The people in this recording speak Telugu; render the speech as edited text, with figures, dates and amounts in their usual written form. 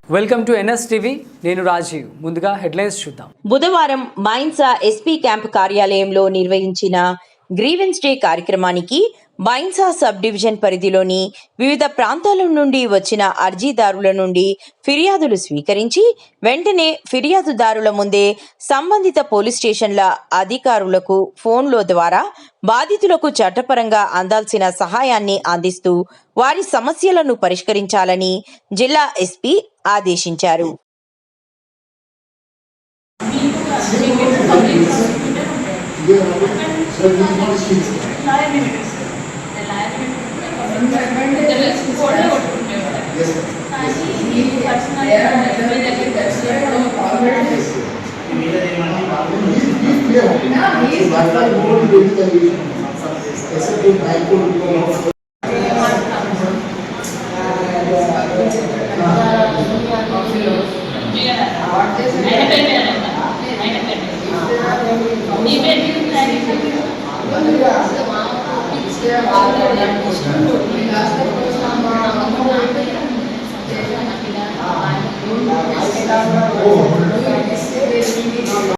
Welcome to NS TV. నేను రాజీవ్. ముందుగా హెడ్లైన్స్ చూద్దాం. బుధవారం బైన్సా ఎస్పీ క్యాంప్ కార్యాలయంలో నిర్వహించిన గ్రీవెన్స్ డే కార్యక్రమానికి బైన్సా సబ్ డివిజన్ పరిధిలోని వివిధ ప్రాంతాల నుండి వచ్చిన అర్జీదారుల నుండి ఫిర్యాదులు స్వీకరించి వెంటనే ఫిర్యాదుదారుల ముందే సంబంధిత పోలీస్ స్టేషన్ల అధికారులకు ఫోన్ల ద్వారా బాధితులకు చట్టపరంగా అందాల్సిన సహాయాన్ని అందిస్తూ వారి సమస్యలను పరిష్కరించాలని జిల్లా ఎస్పీ ఆదేశించారు.